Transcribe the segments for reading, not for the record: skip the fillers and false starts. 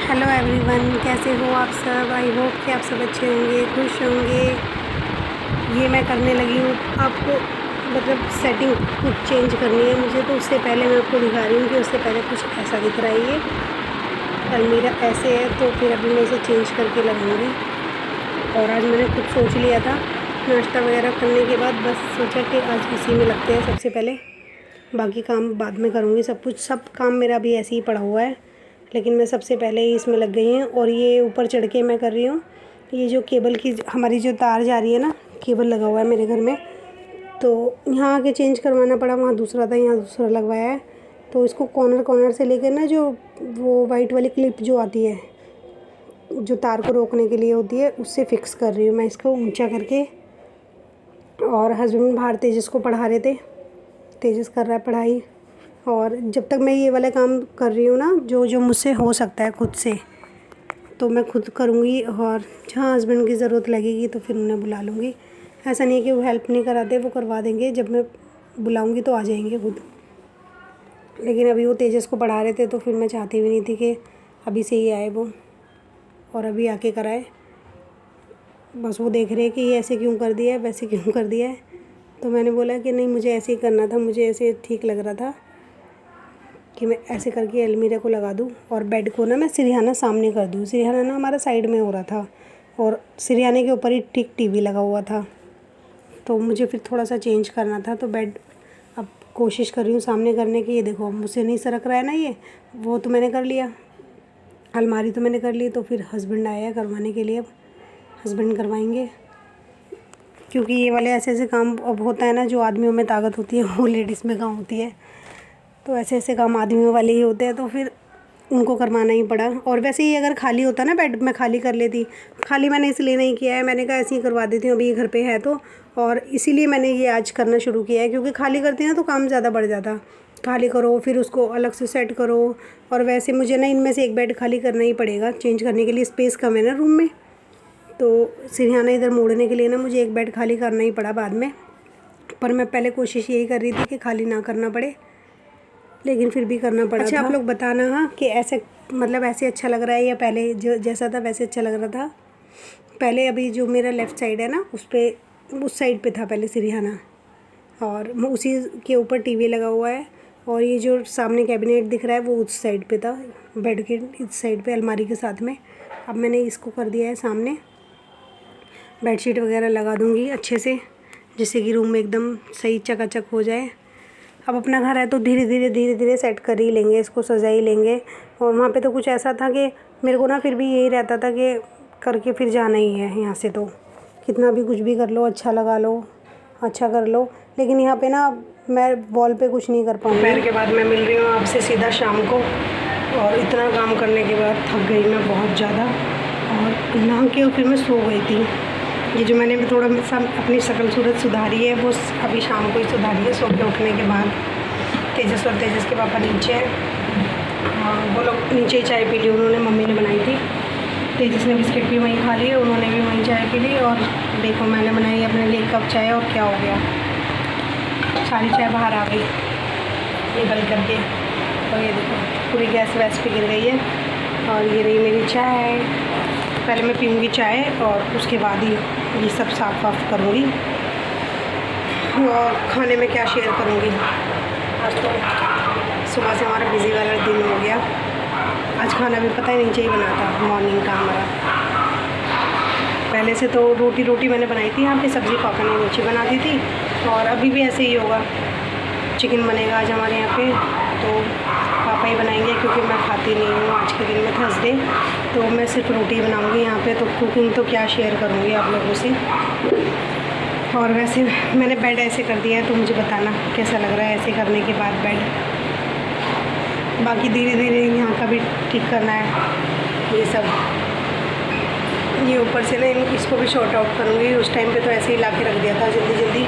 Hello everyone, कैसे हो आप सब। आई होप कि आप सब अच्छे होंगे, खुश होंगे। ये मैं करने लगी हूँ आपको, मतलब सेटिंग कुछ चेंज करनी है मुझे, तो उससे पहले मैं आपको दिखा रही हूँ कि उससे पहले कुछ ऐसा दिख रहा है। ये अलमीरा ऐसे है, तो फिर अभी मैं इसे चेंज करके लगाऊंगी। और आज मैंने कुछ सोच लिया था, नाश्ता वगैरह करने के बाद बस सोचा कि आज इसी में लगते हैं सबसे पहले, बाकी काम बाद में करूँगी। सब काम मेरा अभी ऐसे ही पड़ा हुआ है, लेकिन मैं सबसे पहले ही इसमें लग गई हूँ। और ये ऊपर चढ़ के मैं कर रही हूँ, ये जो केबल की हमारी जो तार जा रही है ना, केबल लगा हुआ है मेरे घर में, तो यहाँ आके चेंज करवाना पड़ा। वहाँ दूसरा था, यहाँ दूसरा लगवाया है। तो इसको कॉर्नर से लेकर ना, जो वो वाइट वाली क्लिप जो आती है, जो तार को रोकने के लिए होती है, उससे फिक्स कर रही हूँ मैं इसको ऊँचा करके। और हस्बैंड बाहर तेजस को पढ़ा रहे थे, तेजस कर रहा है पढ़ाई। और जब तक मैं ये वाला काम कर रही हूँ ना, जो जो मुझसे हो सकता है खुद से, तो मैं खुद करूँगी। और जहाँ हस्बैंड की ज़रूरत लगेगी तो फिर उन्हें बुला लूँगी। ऐसा नहीं है कि वो हेल्प नहीं कराते, वो करवा देंगे। जब मैं बुलाऊँगी तो आ जाएंगे खुद। लेकिन अभी वो तेजस को पढ़ा रहे थे, तो फिर मैं चाहती भी नहीं थी कि अभी से ही आए वो और अभी आके कराए। बस वो देख रहे हैं कि ये ऐसे क्यों कर दिया है, वैसे क्यों कर दिया है। तो मैंने बोला कि नहीं, मुझे ऐसे ही करना था, मुझे ऐसे ठीक लग रहा था कि मैं ऐसे करके अलमीरा को लगा दूँ। और बेड को ना मैं सिरहाना सामने कर दूँ। सिरहाना ना हमारा साइड में हो रहा था, और सिरहाने के ऊपर ही ठीक टीवी लगा हुआ था, तो मुझे फिर थोड़ा सा चेंज करना था। तो बेड अब कोशिश कर रही हूँ सामने करने की। ये देखो, मुझसे नहीं सरक रहा है ना ये, वो तो मैंने कर लिया, अलमारी तो मैंने कर ली। तो फिर हस्बैंड आया है करवाने के लिए, अब हस्बैंड करवाएंगे। क्योंकि ये वाले ऐसे ऐसे काम अब होता है ना, जो आदमियों में ताकत होती है वो लेडीज़ में कहाँ होती है। तो ऐसे ऐसे काम आदमियों वाले ही होते हैं, तो फिर उनको करवाना ही पड़ा। और वैसे ही अगर खाली होता ना बेड, मैं खाली कर लेती। खाली मैंने इसलिए नहीं किया है, मैंने कहा ऐसे ही करवा देती हूँ, अभी ये घर पे है तो। और इसीलिए मैंने ये आज करना शुरू किया है, क्योंकि खाली करती ना तो काम ज़्यादा बढ़ जाता। खाली करो, फिर उसको अलग से सेट करो। और वैसे मुझे ना इनमें से एक बेड खाली करना ही पड़ेगा चेंज करने के लिए, स्पेस कम है ना रूम में। तो सिरहाना इधर मोड़ने के लिए ना मुझे एक बेड खाली करना ही पड़ा बाद में। पर मैं पहले कोशिश यही कर रही थी कि खाली ना करना पड़े, लेकिन फिर भी करना पड़ा। अच्छा, आप लोग बताना हाँ कि ऐसे, मतलब ऐसे अच्छा लग रहा है या पहले जो जैसा था वैसे अच्छा लग रहा था। पहले अभी जो मेरा लेफ़्ट साइड है ना, उस साइड पे था पहले सिरहाना, और उसी के ऊपर टीवी लगा हुआ है। और ये जो सामने कैबिनेट दिख रहा है वो उस साइड पे था, बेड के इस साइड पे अलमारी के साथ में। अब मैंने इसको कर दिया है सामने। बेडशीट वगैरह लगा दूँगी अच्छे से, जिससे कि रूम में एकदम सही चकाचक हो जाए। अब अपना घर है तो धीरे धीरे सेट कर ही लेंगे, इसको सजा ही लेंगे। और वहाँ पे तो कुछ ऐसा था कि मेरे को ना फिर भी यही रहता था कि करके फिर जाना ही है यहाँ से, तो कितना भी कुछ भी कर लो, अच्छा लगा लो, अच्छा कर लो। लेकिन यहाँ पे ना मैं वॉल पे कुछ नहीं कर पाऊँगी। दोपहर के बाद मैं मिल रही हूँ आपसे सीधा शाम को, और इतना काम करने के बाद थक गई मैं बहुत ज़्यादा, और नहा के फिर मैं सो गई थी। ये जो मैंने भी थोड़ा अपनी शक्ल सूरत सुधारी है, वो अभी शाम को ही सुधारी है, सो के उठने के बाद। तेजस और तेजस के पापा नीचे हैं, वो लोग नीचे ही चाय पी ली, उन्होंने, मम्मी ने बनाई थी। तेजस ने बिस्किट भी वहीं खा लिए, उन्होंने भी वहीं चाय पी ली। और देखो मैंने बनाई अपने लिए कप चाय, और क्या हो गया, सारी चाय बाहर आ गई निकल करके। और ये देखो पूरी गैस वैस पे गिर गई है। और ये रही मेरी चाय। पहले मैं पीऊँगी चाय, और उसके बाद ही ये सब साफ़ वाफ करूँगी। और खाने में क्या शेयर करूँगी, आज तो सुबह से हमारा बिज़ी वाला दिन हो गया। आज खाना भी पता ही नीचे ही बना था, मॉर्निंग का हमारा। पहले से तो रोटी मैंने बनाई थी यहाँ पे, सब्ज़ी पापा ने नीचे बना दी थी। और अभी भी ऐसे ही होगा, चिकन बनेगा आज हमारे यहाँ पे, तो पापा ही बनाएंगे, क्योंकि मैं खाती नहीं हूँ आज के दिन में, थर्सडे, तो मैं सिर्फ रोटी बनाऊँगी यहाँ पे। तो कुकिंग तो क्या शेयर करूँगी आप लोगों से। और वैसे मैंने बेड ऐसे कर दिया है, तो मुझे बताना कैसा लग रहा है ऐसे करने के बाद बेड। बाकी धीरे धीरे यहाँ का भी ठीक करना है ये सब। ये ऊपर से ना इसको भी शॉर्ट आउट करूँगी। उस टाइम पे तो ऐसे ही ला के रख दिया था जल्दी।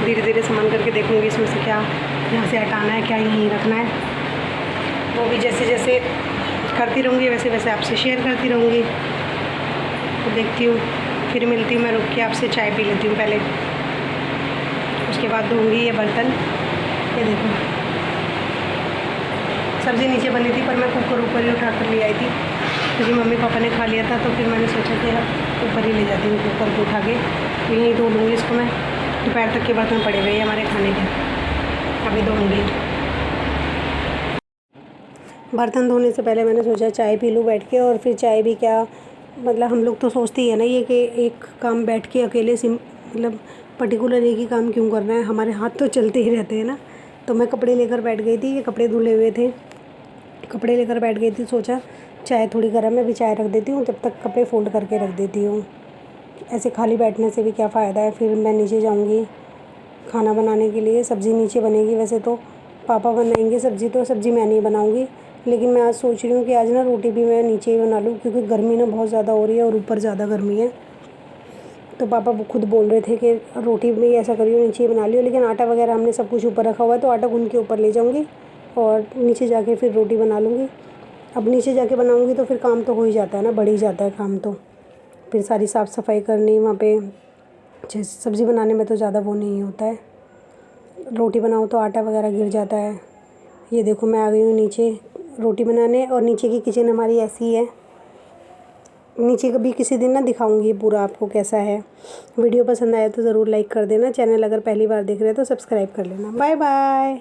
धीरे धीरे सामान करके देखूँगी इसमें से क्या यहाँ से हटाना है, क्या यहीं रखना है। वो भी जैसे जैसे करती रहूँगी वैसे वैसे आपसे शेयर करती रहूँगी। तो देखती हूँ, फिर मिलती हूँ। मैं रुक के आपसे चाय पी लेती हूँ पहले, उसके बाद धोऊँगी ये बर्तन। ये देखो सब्ज़ी नीचे बनी थी, पर मैं कुकर ऊपर ही उठा कर ले आई क्योंकि मम्मी पापा ने खा लिया था, तो फिर मैंने सोचा कि ऊपर ही ले जाती हूँ कुकर को उठा के, तो यहीं धो लूँगी इसको मैं। दोपहर तक के बर्तन पड़े हुए हैं हमारे खाने के, अभी धोऊँगी। बर्तन धोने से पहले मैंने सोचा चाय पी लूँ बैठ के, और फिर चाय भी क्या, मतलब हम लोग तो सोचते ही है ना ये कि एक काम बैठ के अकेले मतलब पर्टिकुलर एक ही काम क्यों करना है, हमारे हाथ तो चलते ही रहते हैं ना। तो मैं कपड़े लेकर बैठ गई थी, ये कपड़े धुले हुए थे, कपड़े लेकर बैठ गई थी। सोचा चाय थोड़ी गर्म है, भी चाय रख देती हूँ, जब तक कपड़े फ़ोल्ड करके रख देती हूँ। ऐसे खाली बैठने से भी क्या फ़ायदा है। फिर मैं नीचे जाऊँगी खाना बनाने के लिए, सब्ज़ी नीचे बनेगी। वैसे तो पापा बनाएंगे सब्ज़ी, तो सब्ज़ी मैं नहीं बनाऊँगी, लेकिन मैं आज सोच रही हूँ कि आज ना रोटी भी मैं नीचे ही बना लूँ, क्योंकि गर्मी ना बहुत ज़्यादा हो रही है और ऊपर ज़्यादा गर्मी है। तो पापा खुद बोल रहे थे कि रोटी भी ऐसा करियो नीचे ही बना लियो, लेकिन आटा वगैरह हमने सब कुछ ऊपर रखा हुआ है, तो आटा गूँध के ऊपर ले जाऊँगी और नीचे जाके फिर रोटी बना लूँगी। अब नीचे जाके बनाऊँगी तो फिर काम तो हो ही जाता है ना, बढ़ ही जाता है काम। तो फिर सारी साफ़ सफाई करनी वहाँ पे, सब्ज़ी बनाने में तो ज़्यादा वो नहीं होता है। रोटी बनाओ तो आटा वगैरह गिर जाता है। ये देखो मैं आ गई हूँ नीचे रोटी बनाने, और नीचे की किचन हमारी ऐसी है। नीचे कभी किसी दिन ना दिखाऊंगी पूरा आपको कैसा है। वीडियो पसंद आया तो ज़रूर लाइक कर देना। चैनल अगर पहली बार देख रहे हैं तो सब्सक्राइब कर लेना। Bye bye.